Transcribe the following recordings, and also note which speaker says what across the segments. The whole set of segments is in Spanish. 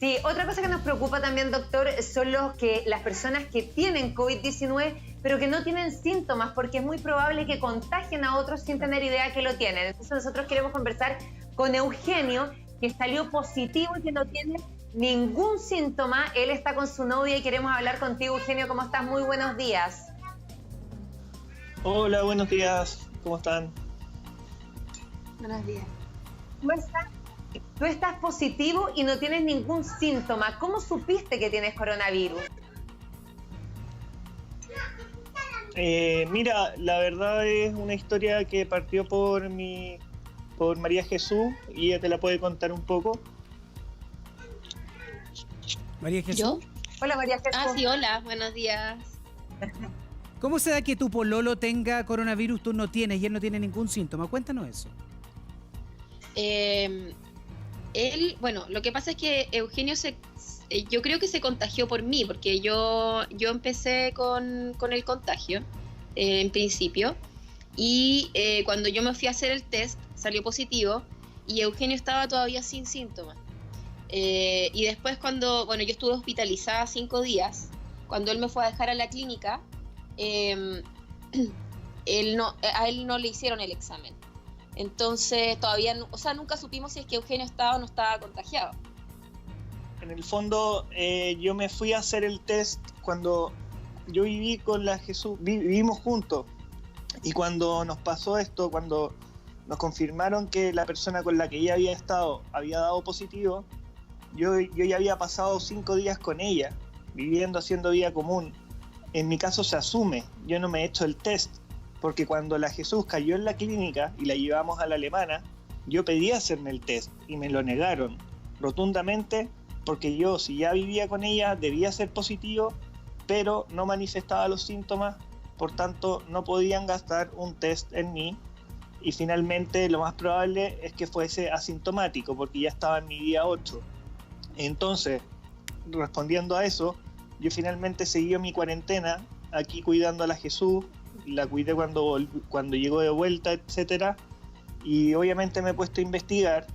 Speaker 1: Sí, otra cosa que nos preocupa también, doctor, son las personas que tienen COVID-19, pero que no tienen síntomas, porque es muy probable que contagien a otros sin tener idea que lo tienen. Entonces nosotros queremos conversar con Eugenio, que salió positivo y que no tiene ningún síntoma. Él está con su novia y queremos hablar contigo, Eugenio. ¿Cómo estás? Muy buenos días.
Speaker 2: Hola, buenos días. ¿Cómo están?
Speaker 3: Buenos días.
Speaker 1: Tú estás positivo y no tienes ningún síntoma. ¿Cómo supiste que tienes coronavirus?
Speaker 2: Mira, la verdad es una historia que partió por María Jesús y ella te la puede contar un poco.
Speaker 4: María Jesús.
Speaker 3: ¿Yo?
Speaker 1: Hola, María Jesús.
Speaker 3: Sí, hola, buenos días.
Speaker 4: ¿Cómo se da que tu pololo tenga coronavirus, tú no tienes y él no tiene ningún síntoma? Cuéntanos eso.
Speaker 3: Bueno, lo que pasa es que Eugenio yo creo que se contagió por mí, porque yo empecé con el contagio en principio, y cuando yo me fui a hacer el test salió positivo y Eugenio estaba todavía sin síntomas. Y después yo estuve hospitalizada 5 días, cuando él me fue a dejar a la clínica, a él no le hicieron el examen. Entonces todavía, nunca supimos si es que Eugenio estaba o no estaba contagiado.
Speaker 2: En el fondo, yo me fui a hacer el test cuando yo viví con la Jesús, vivimos juntos. Y cuando nos pasó esto, cuando nos confirmaron que la persona con la que ella había estado había dado positivo, yo ya había pasado 5 días con ella, viviendo, haciendo vida común. En mi caso se asume, yo no me he hecho el test, porque cuando la Jesús cayó en la clínica y la llevamos a la alemana, yo pedí hacerme el test y me lo negaron rotundamente, porque yo, si ya vivía con ella, debía ser positivo, pero no manifestaba los síntomas, por tanto no podían gastar un test en mí, y finalmente lo más probable es que fuese asintomático, porque ya estaba en mi día 8. Entonces, respondiendo a eso, yo finalmente seguí mi cuarentena aquí cuidando a la Jesús, la cuidé cuando llegó de vuelta, etcétera, y obviamente me he puesto a investigar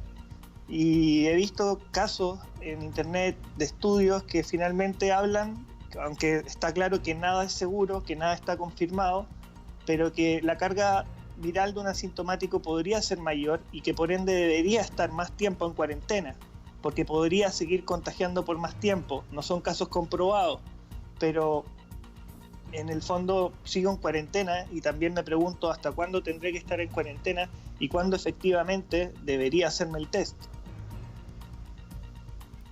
Speaker 2: y he visto casos en internet de estudios que finalmente hablan, aunque está claro que nada es seguro, que nada está confirmado, pero que la carga viral de un asintomático podría ser mayor y que por ende debería estar más tiempo en cuarentena, porque podría seguir contagiando por más tiempo. No son casos comprobados, pero en el fondo sigo en cuarentena y también me pregunto hasta cuándo tendré que estar en cuarentena y cuándo efectivamente debería hacerme el test.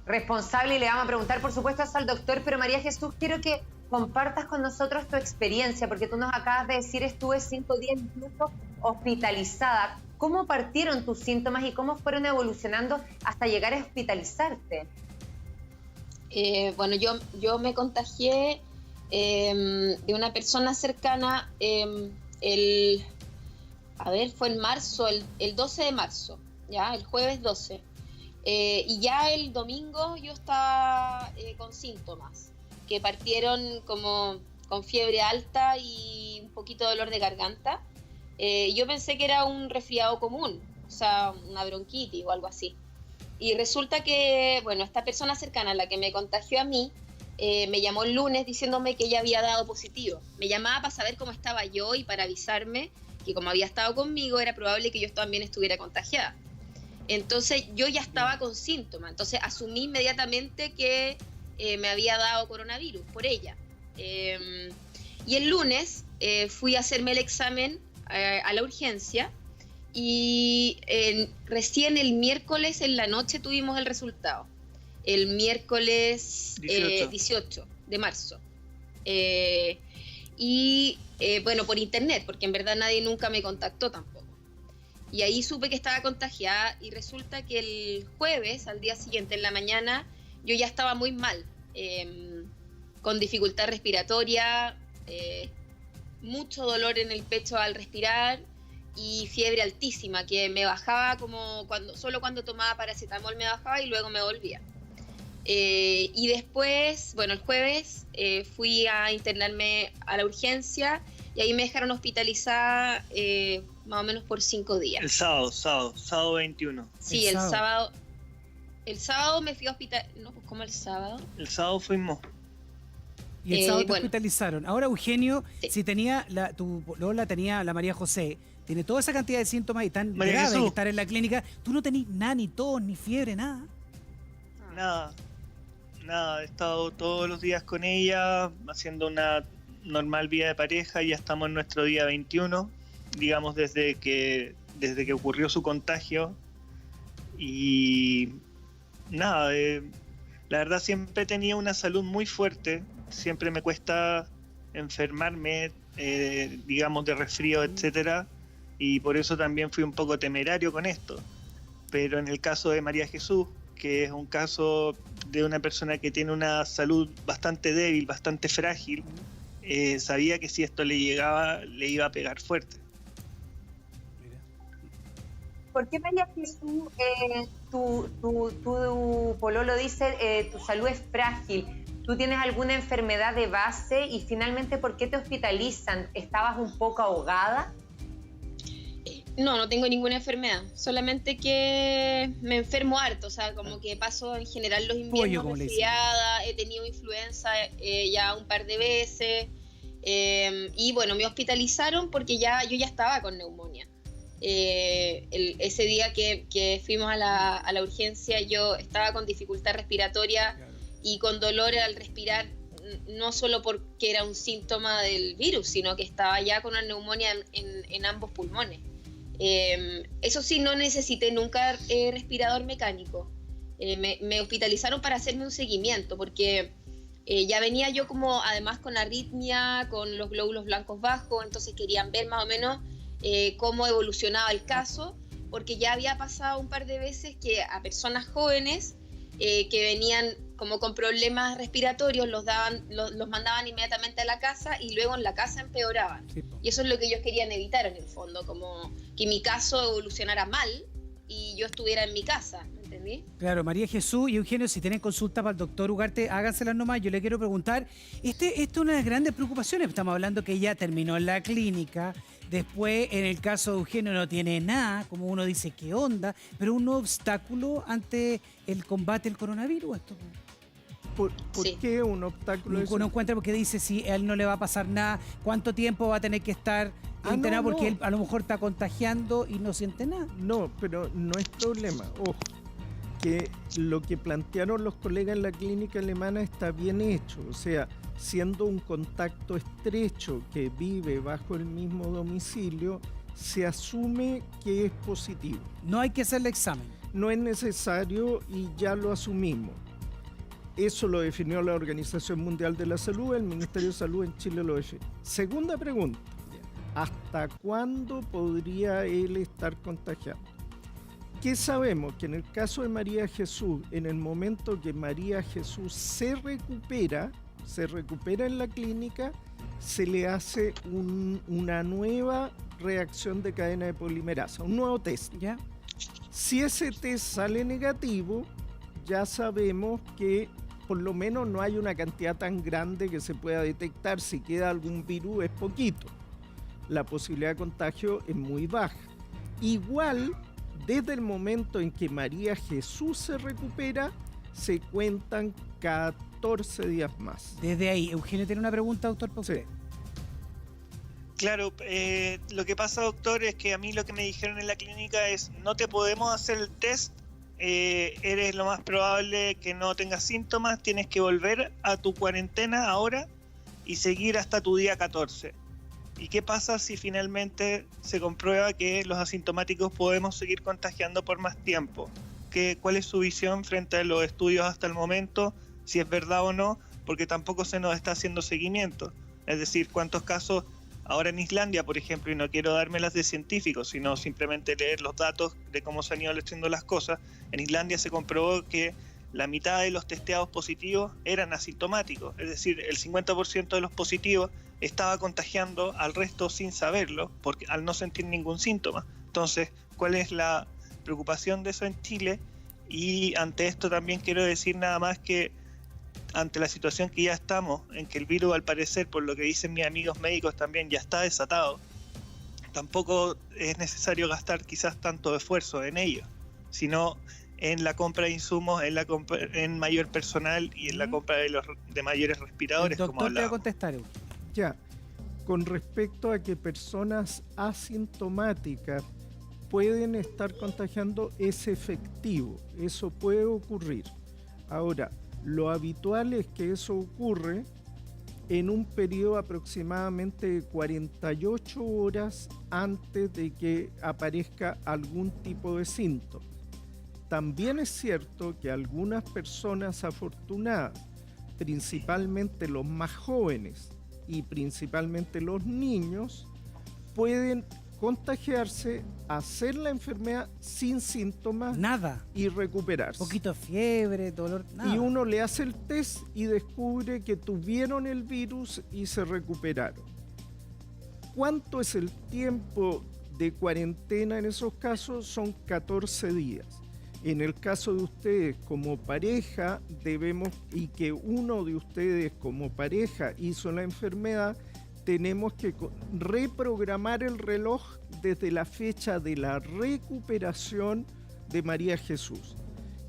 Speaker 1: Responsable, y le vamos a preguntar, por supuesto, al doctor, pero María Jesús, quiero que compartas con nosotros tu experiencia, porque tú nos acabas de decir, estuve 5 días incluso hospitalizada. ¿Cómo partieron tus síntomas y cómo fueron evolucionando hasta llegar a hospitalizarte?
Speaker 3: Bueno, yo me contagié de una persona cercana, fue en marzo, el 12 de marzo, ya, el jueves 12. Y ya el domingo yo estaba con síntomas que partieron como con fiebre alta y un poquito de dolor de garganta. Yo pensé que era un resfriado común, o sea, una bronquitis o algo así. Y resulta que, bueno, esta persona cercana a la que me contagió a mí, me llamó el lunes diciéndome que ella había dado positivo. Me llamaba para saber cómo estaba yo y para avisarme que como había estado conmigo era probable que yo también estuviera contagiada. Entonces yo ya estaba con síntomas, entonces asumí inmediatamente que me había dado coronavirus por ella. Y el lunes fui a hacerme el examen a la urgencia y recién el miércoles en la noche tuvimos el resultado. El miércoles 18 de marzo. Bueno, por internet, porque en verdad nadie nunca me contactó tampoco. Y ahí supe que estaba contagiada y resulta que el jueves, al día siguiente, en la mañana, yo ya estaba muy mal, con dificultad respiratoria, mucho dolor en el pecho al respirar y fiebre altísima que me bajaba solo cuando tomaba paracetamol me bajaba y luego me volvía. Y después, bueno, el jueves fui a internarme a la urgencia y ahí me dejaron hospitalizada más o menos por 5 días.
Speaker 2: El sábado 21.
Speaker 3: Sí, el sábado El sábado me fui a hospital. No, pues como el sábado.
Speaker 2: El sábado fuimos.
Speaker 4: Y el sábado te
Speaker 3: bueno.
Speaker 4: hospitalizaron. Ahora, Eugenio,
Speaker 3: Sí.
Speaker 4: si tenía tu Lola tenía la María José, tiene toda esa cantidad de síntomas y tan
Speaker 2: María
Speaker 4: graves
Speaker 2: Jesús.
Speaker 4: que estar en la clínica, tú no tenés nada, ni tos, ni fiebre, nada.
Speaker 2: Nada, he estado todos los días con ella, haciendo una normal vida de pareja, ya estamos en nuestro día 21, digamos desde que ocurrió su contagio, y nada, la verdad siempre he tenido una salud muy fuerte, siempre me cuesta enfermarme, digamos de resfrío, etcétera, y por eso también fui un poco temerario con esto. Pero en el caso de María Jesús, que es un caso de una persona que tiene una salud bastante débil, bastante frágil, sabía que si esto le llegaba, le iba a pegar fuerte.
Speaker 1: ¿Por qué María Jesús, tu pololo dice, tu salud es frágil? ¿Tú tienes alguna enfermedad de base? Y finalmente, ¿por qué te hospitalizan? ¿Estabas un poco ahogada?
Speaker 3: No tengo ninguna enfermedad, solamente que me enfermo harto, o sea, como que paso en general los inviernos
Speaker 4: como le dicen.
Speaker 3: resfriada, he tenido influenza ya un par de veces, y bueno, me hospitalizaron porque yo ya estaba con neumonía. Ese día que fuimos a la urgencia, yo estaba con dificultad respiratoria y con dolor al respirar, no solo porque era un síntoma del virus, sino que estaba ya con una neumonía en ambos pulmones. Eso sí, no necesité nunca respirador mecánico. Me hospitalizaron para hacerme un seguimiento, porque ya venía yo como además con arritmia, con los glóbulos blancos bajos, entonces querían ver más o menos cómo evolucionaba el caso, porque ya había pasado un par de veces que a personas jóvenes que venían como con problemas respiratorios los mandaban inmediatamente a la casa y luego en la casa empeoraban.
Speaker 4: Sí, po.
Speaker 3: Y eso es lo que ellos querían evitar en el fondo, como que mi caso evolucionara mal y yo estuviera en mi casa, ¿me entendí?
Speaker 4: Claro, María Jesús y Eugenio, si tienen consulta para el doctor Ugarte, háganselas nomás. Yo le quiero preguntar, esto es una de las grandes preocupaciones. Estamos hablando que ella terminó en la clínica, después en el caso de Eugenio no tiene nada, como uno dice, ¿qué onda? Pero un obstáculo ante el combate del coronavirus. Esto.
Speaker 5: ¿Por
Speaker 3: Sí.
Speaker 5: qué un obstáculo es
Speaker 4: Uno encuentra porque dice si a él no le va a pasar nada, cuánto tiempo va a tener que estar internado
Speaker 5: no,
Speaker 4: porque
Speaker 5: no.
Speaker 4: él a lo mejor está contagiando y no siente nada.
Speaker 5: No, pero no es problema. Ojo, que lo que plantearon los colegas en la clínica alemana está bien hecho. O sea, siendo un contacto estrecho que vive bajo el mismo domicilio, se asume que es positivo.
Speaker 4: No hay que hacerle examen.
Speaker 5: No es necesario y ya lo asumimos. Eso lo definió la Organización Mundial de la Salud, el Ministerio de Salud en Chile lo definió. Segunda pregunta, ¿hasta cuándo podría él estar contagiado? ¿Qué sabemos? Que en el caso de María Jesús, en el momento que María Jesús se recupera en la clínica, se le hace una nueva reacción de cadena de polimerasa, un nuevo test.
Speaker 4: ¿Ya?
Speaker 5: Si ese test sale negativo, ya sabemos que por lo menos no hay una cantidad tan grande que se pueda detectar. Si queda algún virus es poquito. La posibilidad de contagio es muy baja. Igual, desde el momento en que María Jesús se recupera, se cuentan 14 días más.
Speaker 4: Desde ahí, Eugenio tiene una pregunta, doctor, para usted.
Speaker 5: Sí.
Speaker 2: Claro, lo que pasa, doctor, es que a mí lo que me dijeron en la clínica es no te podemos hacer el test, eres lo más probable que no tengas síntomas, tienes que volver a tu cuarentena ahora y seguir hasta tu día 14. ¿Y qué pasa si finalmente se comprueba que los asintomáticos podemos seguir contagiando por más tiempo? ¿Cuál es su visión frente a los estudios hasta el momento? Si es verdad o no, porque tampoco se nos está haciendo seguimiento. Es decir, cuántos casos ahora en Islandia, por ejemplo, y no quiero dármelas de científicos, sino simplemente leer los datos de cómo se han ido haciendo las cosas. En Islandia se comprobó que la mitad de los testeados positivos eran asintomáticos, es decir, el 50% de los positivos estaba contagiando al resto sin saberlo, porque al no sentir ningún síntoma. Entonces, ¿cuál es la preocupación de eso en Chile? Y ante esto también quiero decir nada más que ante la situación que ya estamos, en que el virus al parecer, por lo que dicen mis amigos médicos también, ya está desatado, tampoco es necesario gastar quizás tanto esfuerzo en ello, sino en la compra de insumos, en mayor personal y en la compra de mayores respiradores,
Speaker 4: El
Speaker 2: como
Speaker 4: doctor te va a
Speaker 2: hablaba.
Speaker 4: contestar.
Speaker 5: Ya, con respecto a que personas asintomáticas pueden estar contagiando, es efectivo, eso puede ocurrir. Ahora, lo habitual es que eso ocurre en un periodo aproximadamente de 48 horas antes de que aparezca algún tipo de síntoma. También es cierto que algunas personas afortunadas, principalmente los más jóvenes y principalmente los niños, pueden contagiarse, hacer la enfermedad sin síntomas
Speaker 4: Nada.
Speaker 5: y recuperarse.
Speaker 4: Poquito de fiebre, dolor, nada.
Speaker 5: Y uno le hace el test y descubre que tuvieron el virus y se recuperaron. ¿Cuánto es el tiempo de cuarentena en esos casos? Son 14 días. En el caso de ustedes como pareja, y que uno de ustedes como pareja hizo la enfermedad, tenemos que reprogramar el reloj desde la fecha de la recuperación de María Jesús.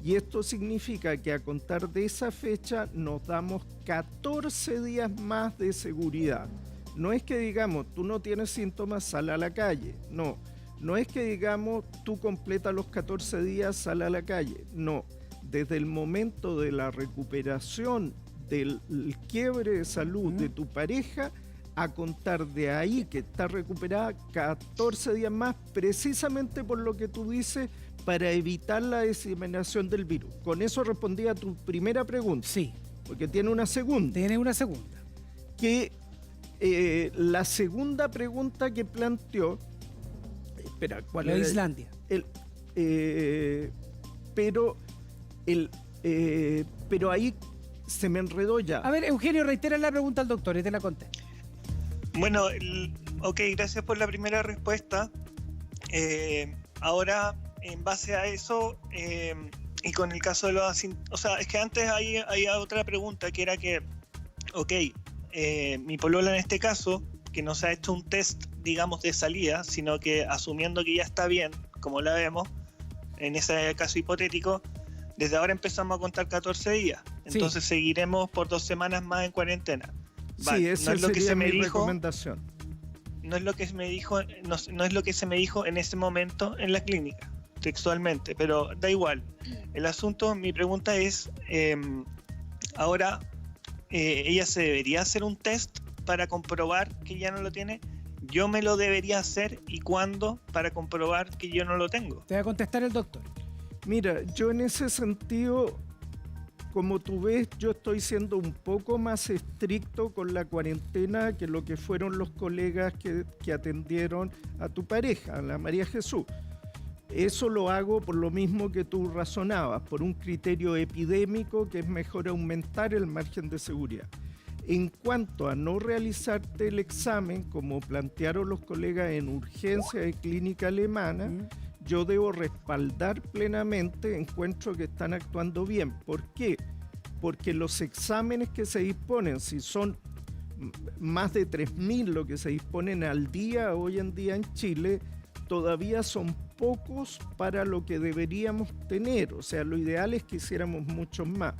Speaker 5: Y esto significa que a contar de esa fecha nos damos 14 días más de seguridad. No es que digamos, tú no tienes síntomas, sal a la calle. No. No es que digamos, tú completas los 14 días, sal a la calle. No. Desde el momento de la recuperación del quiebre de salud de tu pareja, a contar de ahí que está recuperada 14 días más, precisamente por lo que tú dices, para evitar la diseminación del virus. Con eso respondí a tu primera pregunta.
Speaker 4: Sí.
Speaker 5: Porque tiene una segunda.
Speaker 4: Tiene una segunda.
Speaker 5: Que la segunda pregunta que planteó, espera, ¿cuál
Speaker 4: La de
Speaker 5: era?
Speaker 4: Islandia.
Speaker 5: Pero ahí se me enredó ya.
Speaker 4: A ver, Eugenio, reitera la pregunta al doctor y te la contesto.
Speaker 2: Bueno, ok, gracias por la primera respuesta. Ahora, en base a eso, y con el caso de los o sea, es que antes había otra pregunta que era que, ok, mi polola en este caso, que no se ha hecho un test, digamos, de salida, sino que asumiendo que ya está bien, como la vemos, en ese caso hipotético, desde ahora empezamos a contar 14 días. Entonces seguiremos por 2 semanas más en cuarentena. Vale,
Speaker 5: Sí, esa
Speaker 2: no es lo que
Speaker 5: sería
Speaker 2: se me
Speaker 5: mi
Speaker 2: dijo,
Speaker 5: recomendación.
Speaker 2: no es lo que me dijo, no es lo que se me dijo en ese momento en la clínica, textualmente, pero da igual. El asunto, mi pregunta es, ahora, ¿ella se debería hacer un test para comprobar que ya no lo tiene? ¿Yo me lo debería hacer y cuándo para comprobar que yo no lo tengo?
Speaker 4: Te va a contestar el doctor.
Speaker 5: Mira, yo en ese sentido, como tú ves, yo estoy siendo un poco más estricto con la cuarentena que lo que fueron los colegas que atendieron a tu pareja, a la María Jesús. Eso lo hago por lo mismo que tú razonabas, por un criterio epidémico que es mejor aumentar el margen de seguridad. En cuanto a no realizarte el examen, como plantearon los colegas en urgencia de clínica alemana, yo debo respaldar plenamente, encuentro que están actuando bien. ¿Por qué? Porque los exámenes que se disponen, si son más de 3.000 lo que se disponen al día hoy en día en Chile, todavía son pocos para lo que deberíamos tener. O sea, lo ideal es que hiciéramos muchos más.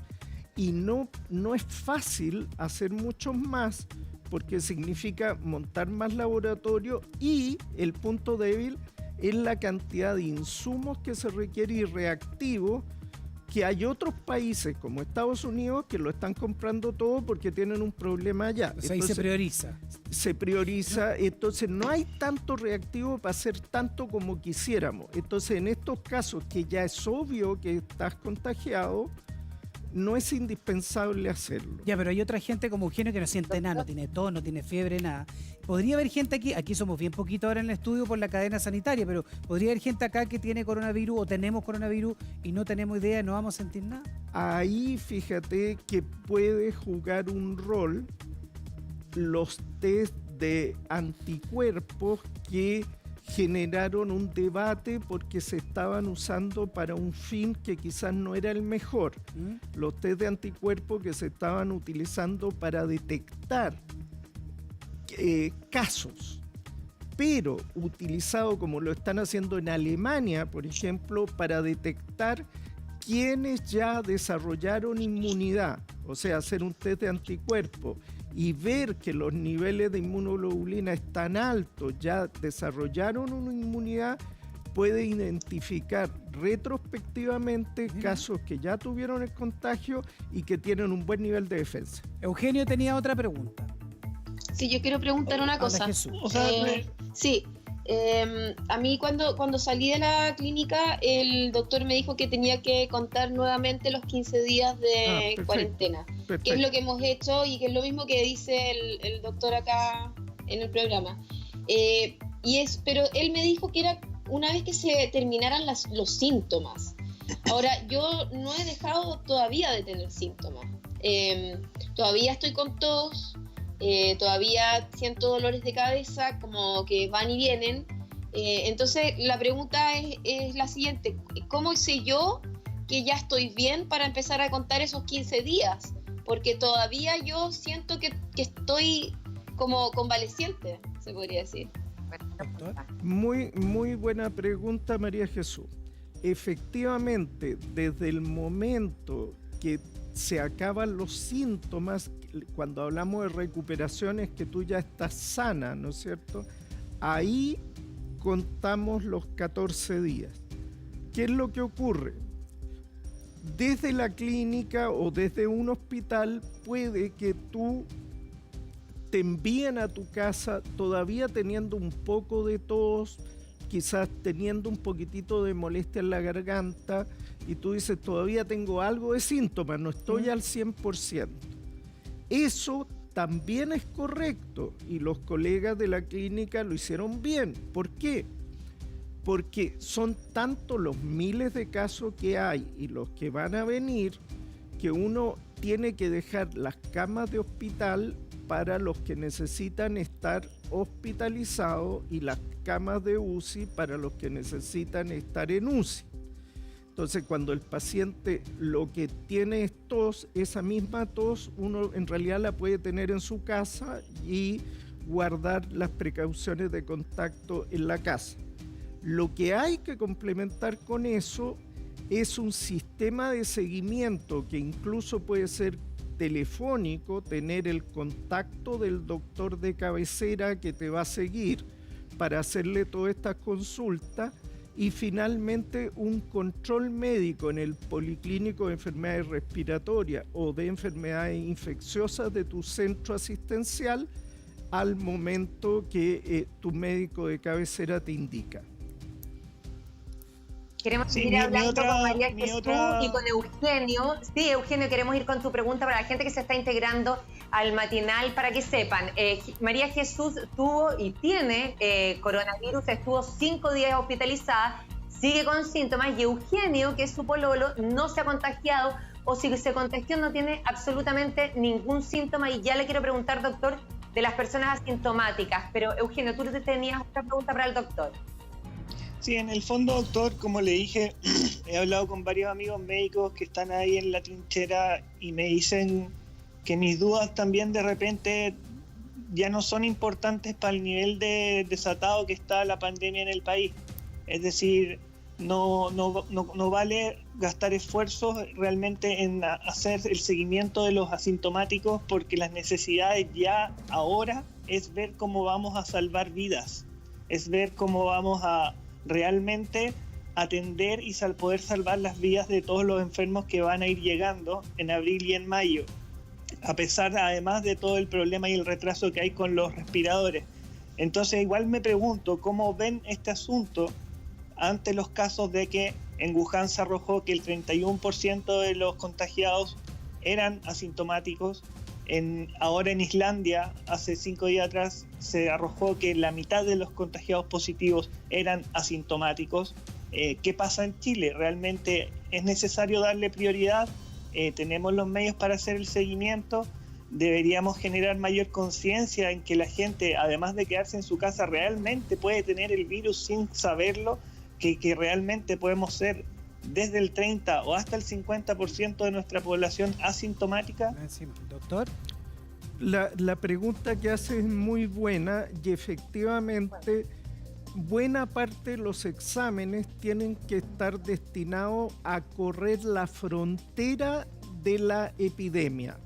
Speaker 5: Y no es fácil hacer muchos más porque significa montar más laboratorio y el punto débil es la cantidad de insumos que se requiere y reactivos, que hay otros países como Estados Unidos que lo están comprando todo porque tienen un problema allá.
Speaker 4: O sea, ahí se prioriza.
Speaker 5: Se prioriza, entonces no hay tanto reactivo para hacer tanto como quisiéramos. Entonces en estos casos que ya es obvio que estás contagiado, no es indispensable hacerlo.
Speaker 4: Ya, pero hay otra gente como Eugenio que no siente nada, no tiene tos, no tiene fiebre, nada. Podría haber gente aquí somos bien poquito ahora en el estudio por la cadena sanitaria, pero podría haber gente acá que tiene coronavirus o tenemos coronavirus y no tenemos idea, no vamos a sentir nada.
Speaker 5: Ahí fíjate que puede jugar un rol los test de anticuerpos que generaron un debate porque se estaban usando para un fin que quizás no era el mejor. Los test de anticuerpos que se estaban utilizando para detectar casos, pero utilizado como lo están haciendo en Alemania, por ejemplo, para detectar quienes ya desarrollaron inmunidad, o sea, hacer un test de anticuerpos y ver que los niveles de inmunoglobulina están altos, ya desarrollaron una inmunidad, puede identificar retrospectivamente casos que ya tuvieron el contagio y que tienen un buen nivel de defensa.
Speaker 4: Eugenio tenía otra pregunta.
Speaker 3: Sí, yo quiero preguntar una cosa.
Speaker 2: O sea,
Speaker 3: Sí, a mí cuando salí de la clínica, el doctor me dijo que tenía que contar nuevamente los 15 días de cuarentena, que es lo que hemos hecho y que es lo mismo que dice el doctor acá en el programa. Pero él me dijo que era una vez que se terminaran los síntomas. Ahora, yo no he dejado todavía de tener síntomas. Todavía estoy con tos, todavía siento dolores de cabeza como que van y vienen. Entonces, la pregunta es la siguiente. ¿Cómo sé yo que ya estoy bien para empezar a contar esos 15 días? Porque todavía yo siento que estoy como convaleciente, se podría decir.
Speaker 5: Muy, muy buena pregunta, María Jesús. Efectivamente, desde el momento que se acaban los síntomas, cuando hablamos de recuperación es que tú ya estás sana, ¿no es cierto? Ahí contamos los 14 días. ¿Qué es lo que ocurre? Desde la clínica o desde un hospital puede que tú te envíen a tu casa todavía teniendo un poco de tos, quizás teniendo un poquitito de molestia en la garganta, y tú dices, todavía tengo algo de síntomas, no estoy al 100%. Eso también es correcto, y los colegas de la clínica lo hicieron bien. ¿Por qué? Porque son tantos los miles de casos que hay y los que van a venir, que uno tiene que dejar las camas de hospital para los que necesitan estar hospitalizados y las camas de UCI para los que necesitan estar en UCI. Entonces, cuando el paciente lo que tiene es tos, esa misma tos uno en realidad la puede tener en su casa y guardar las precauciones de contacto en la casa. Lo que hay que complementar con eso es un sistema de seguimiento que incluso puede ser telefónico, tener el contacto del doctor de cabecera que te va a seguir para hacerle todas estas consultas, y finalmente un control médico en el policlínico de enfermedades respiratorias o de enfermedades infecciosas de tu centro asistencial al momento que tu médico de cabecera te indica.
Speaker 1: Queremos seguir hablando con María Jesús y con Eugenio. Sí, Eugenio, queremos ir con tu pregunta para la gente que se está integrando al matinal, para que sepan. María Jesús tuvo y tiene coronavirus, estuvo 5 días hospitalizada, sigue con síntomas, y Eugenio, que es su pololo, no se ha contagiado, o si se contagió no tiene absolutamente ningún síntoma. Y ya le quiero preguntar, doctor, de las personas asintomáticas. Pero Eugenio, tú tenías otra pregunta para el doctor.
Speaker 2: Sí, en el fondo, doctor, como le dije, he hablado con varios amigos médicos que están ahí en la trinchera y me dicen que mis dudas también de repente ya no son importantes para el nivel de desatado que está la pandemia en el país. Es decir, no vale gastar esfuerzos realmente en hacer el seguimiento de los asintomáticos, porque las necesidades ya ahora es ver cómo vamos a salvar vidas, es ver cómo vamos a realmente atender y poder salvar las vidas de todos los enfermos que van a ir llegando en abril y en mayo, a pesar además de todo el problema y el retraso que hay con los respiradores. Entonces igual me pregunto cómo ven este asunto ante los casos de que en Wuhan se arrojó que el 31% de los contagiados eran asintomáticos. Ahora en Islandia, hace 5 días atrás, se arrojó que la mitad de los contagiados positivos eran asintomáticos. ¿Qué pasa en Chile? ¿Realmente es necesario darle prioridad? ¿Tenemos los medios para hacer el seguimiento? Deberíamos generar mayor conciencia en que la gente, además de quedarse en su casa, realmente puede tener el virus sin saberlo, que realmente podemos ser desde el 30 o hasta el 50% de nuestra población asintomática.
Speaker 4: Doctor.
Speaker 5: La pregunta que hace es muy buena, y efectivamente buena parte de los exámenes tienen que estar destinados a correr la frontera de la epidemia.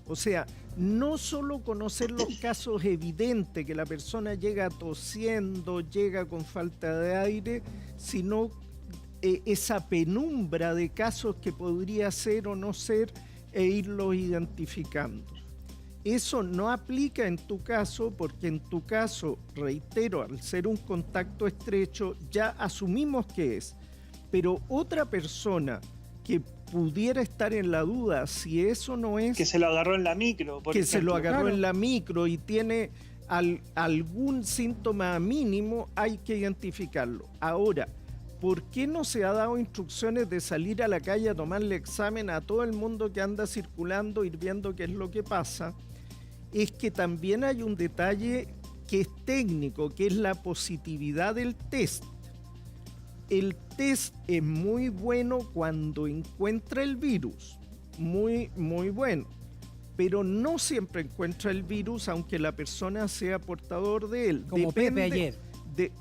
Speaker 5: O sea, no solo conocer los casos evidentes, que la persona llega tosiendo, llega con falta de aire, sino esa penumbra de casos que podría ser o no ser e irlos identificando. Eso no aplica en tu caso porque en tu caso, reitero, al ser un contacto estrecho ya asumimos que es, pero otra persona que pudiera estar en la duda si eso no es...
Speaker 2: Que se lo agarró en la micro, por ejemplo.
Speaker 5: Se lo agarró en la micro y tiene algún síntoma mínimo, hay que identificarlo. Ahora, ¿por qué no se ha dado instrucciones de salir a la calle a tomarle examen a todo el mundo que anda circulando, ir viendo qué es lo que pasa? Es que también hay un detalle que es técnico, que es la positividad del test. El test es muy bueno cuando encuentra el virus, muy, muy bueno, pero no siempre encuentra el virus aunque la persona sea portador de él.
Speaker 4: Como Pepe ayer.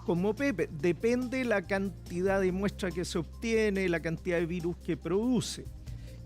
Speaker 5: Como Pepe, depende la cantidad de muestra que se obtiene, la cantidad de virus que produce.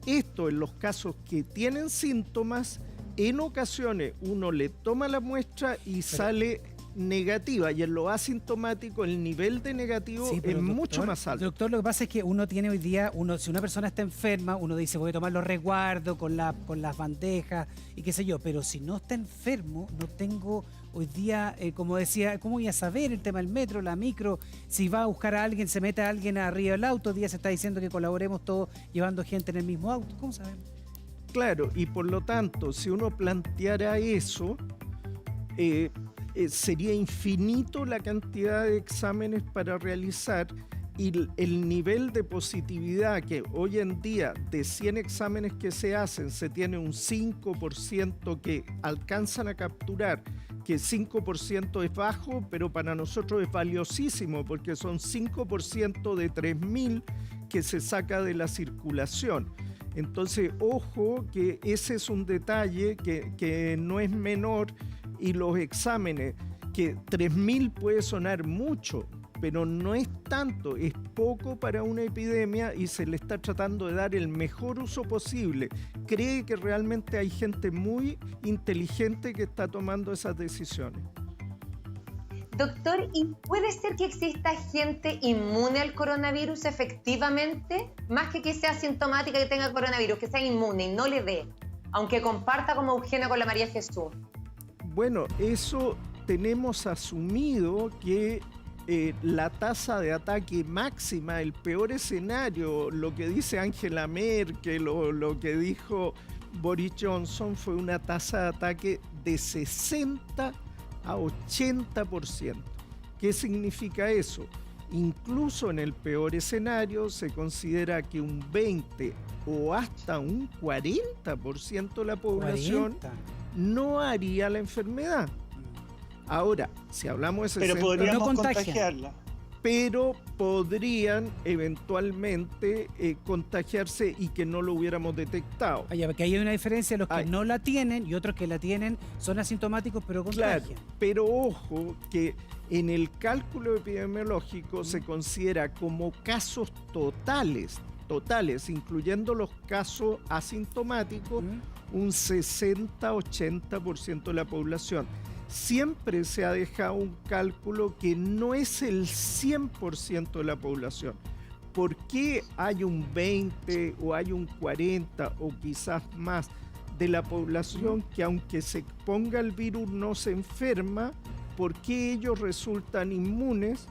Speaker 5: Esto en los casos que tienen síntomas, en ocasiones uno le toma la muestra y sale negativa, y en lo asintomático el nivel de negativo es mucho más alto.
Speaker 4: Doctor, lo que pasa es que uno tiene hoy día, si una persona está enferma, uno dice voy a tomar los resguardos con las bandejas y qué sé yo, pero si no está enfermo, no tengo hoy día, como decía, ¿cómo voy a saber el tema del metro, la micro? Si va a buscar a alguien, se mete a alguien arriba del auto, hoy día se está diciendo que colaboremos todos llevando gente en el mismo auto, ¿cómo sabemos?
Speaker 5: Claro, y por lo tanto, si uno planteara eso, sería infinito la cantidad de exámenes para realizar y el nivel de positividad que hoy en día de 100 exámenes que se hacen se tiene un 5% que alcanzan a capturar, que 5% es bajo, pero para nosotros es valiosísimo porque son 5% de 3.000 que se saca de la circulación. Entonces, ojo que ese es un detalle que no es menor, y los exámenes, que 3.000 puede sonar mucho, pero no es tanto, es poco para una epidemia y se le está tratando de dar el mejor uso posible. Cree que realmente hay gente muy inteligente que está tomando esas decisiones.
Speaker 1: Doctor, ¿y puede ser que exista gente inmune al coronavirus efectivamente? Más que sea asintomática que tenga coronavirus, que sea inmune y no le dé, aunque comparta como Eugenio con la María Jesús.
Speaker 5: Bueno, eso tenemos asumido que la tasa de ataque máxima, el peor escenario, lo que dice Angela Merkel o lo que dijo Boris Johnson, fue una tasa de ataque de 60 a 80%. ¿Qué significa eso? Incluso en el peor escenario se considera que un 20 o hasta un 40% de la población
Speaker 4: 40.
Speaker 5: no haría la enfermedad. Ahora, si hablamos de 60...
Speaker 2: Pero podríamos
Speaker 4: no contagian.
Speaker 2: contagiarla.
Speaker 5: Pero podrían eventualmente contagiarse y que no lo hubiéramos detectado.
Speaker 4: Porque hay una diferencia, los que no la tienen y otros que la tienen son asintomáticos pero contagian.
Speaker 5: Claro, pero ojo que en el cálculo epidemiológico se considera como casos totales, incluyendo los casos asintomáticos, un 60-80% de la población. Siempre se ha dejado un cálculo que no es el 100% de la población. ¿Por qué hay un 20 o hay un 40 o quizás más de la población que aunque se exponga el virus no se enferma? ¿Por qué ellos resultan inmunes?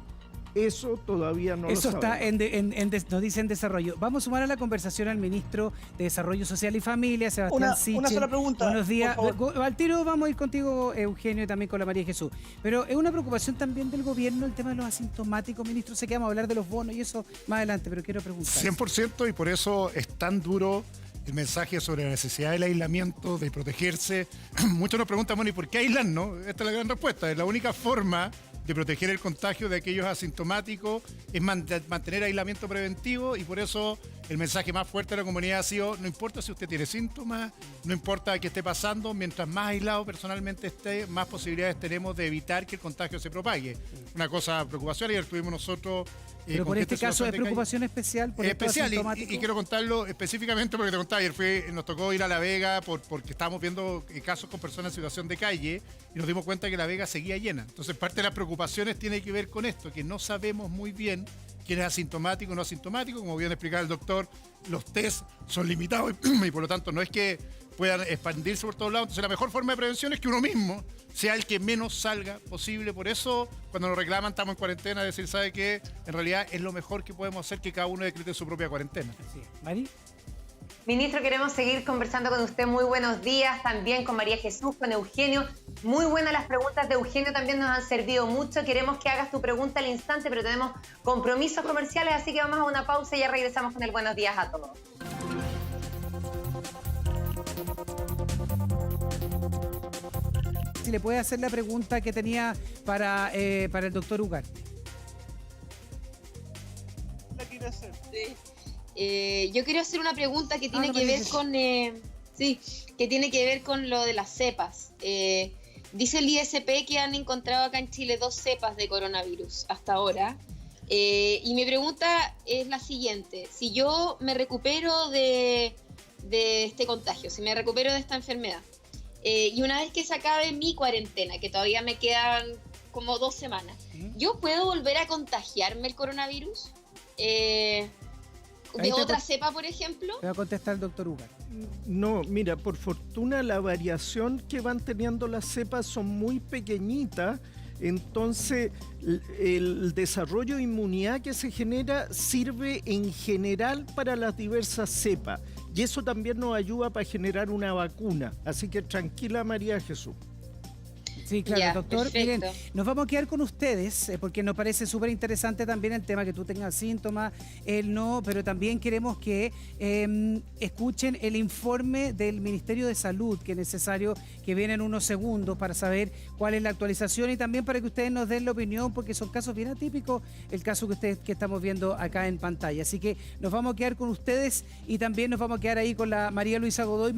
Speaker 5: Eso todavía no
Speaker 4: Eso
Speaker 5: lo
Speaker 4: está
Speaker 5: sabemos.
Speaker 4: nos dice en desarrollo. Vamos a sumar a la conversación al ministro de Desarrollo Social y Familia, Sebastián Sichel.
Speaker 2: Una sola pregunta.
Speaker 4: Buenos días.
Speaker 2: Por favor.
Speaker 4: Al tiro vamos a ir contigo, Eugenio, y también con la María Jesús. Pero es una preocupación también del gobierno el tema de los asintomáticos, ministro. Sé que vamos a hablar de los bonos y eso más adelante, pero quiero preguntar.
Speaker 6: 100%, y por eso es tan duro el mensaje sobre la necesidad del aislamiento, de protegerse. Muchos nos preguntan, bueno, ¿y por qué aislarnos? Esta es la gran respuesta. Es la única forma de proteger el contagio de aquellos asintomáticos, es mantener aislamiento preventivo, y por eso el mensaje más fuerte de la comunidad ha sido: no importa si usted tiene síntomas, no importa qué esté pasando, mientras más aislado personalmente esté, más posibilidades tenemos de evitar que el contagio se propague. Una cosa preocupación, ayer tuvimos nosotros...
Speaker 4: Pero por este caso es preocupación especial. Por
Speaker 6: especial, y quiero contarlo específicamente porque te contaba, ayer nos tocó ir a La Vega porque estábamos viendo casos con personas en situación de calle y nos dimos cuenta que La Vega seguía llena. Entonces parte de las preocupaciones tiene que ver con esto, que no sabemos muy bien quién es asintomático o no asintomático. Como bien explicaba el doctor, los test son limitados y por lo tanto no es que puedan expandirse por todos lados. Entonces la mejor forma de prevención es que uno mismo sea el que menos salga posible. Por eso cuando nos reclaman estamos en cuarentena, decir, ¿sabe qué? En realidad es lo mejor que podemos hacer, que cada uno decrete su propia cuarentena.
Speaker 4: Así es. ¿Mari?
Speaker 1: Ministro, queremos seguir conversando con usted. Muy buenos días, también con María Jesús, con Eugenio. Muy buenas las preguntas de Eugenio, también nos han servido mucho. Queremos que hagas tu pregunta al instante, pero tenemos compromisos comerciales, así que vamos a una pausa y ya regresamos con el buenos días a todos.
Speaker 4: Si le puede hacer la pregunta que tenía para el doctor Ugarte.
Speaker 2: ¿La quiere hacer?
Speaker 3: Yo quiero hacer una pregunta que tiene que ver con que tiene que ver con lo de las cepas. Dice el ISP que han encontrado acá en Chile 2 cepas de coronavirus hasta ahora. Y mi pregunta es la siguiente: si yo me recupero de este contagio, si me recupero de esta enfermedad, y una vez que se acabe mi cuarentena, que todavía me quedan como 2 semanas, ¿yo puedo volver a contagiarme el coronavirus? ¿De otra cepa, por ejemplo?
Speaker 4: Le va a contestar el doctor Ugarte.
Speaker 5: No, mira, por fortuna la variación que van teniendo las cepas son muy pequeñitas, entonces el desarrollo de inmunidad que se genera sirve en general para las diversas cepas, y eso también nos ayuda para generar una vacuna, así que tranquila, María Jesús.
Speaker 4: Sí, claro,
Speaker 3: Ya,
Speaker 4: doctor.
Speaker 3: perfecto.
Speaker 4: Miren, nos vamos a quedar con ustedes porque nos parece súper interesante también el tema que tú tengas síntomas, él no, pero también queremos que escuchen el informe del Ministerio de Salud, que es necesario que viene en unos segundos para saber cuál es la actualización y también para que ustedes nos den la opinión, porque son casos bien atípicos, el caso que estamos viendo acá en pantalla. Así que nos vamos a quedar con ustedes y también nos vamos a quedar ahí con la María Luisa Godoy.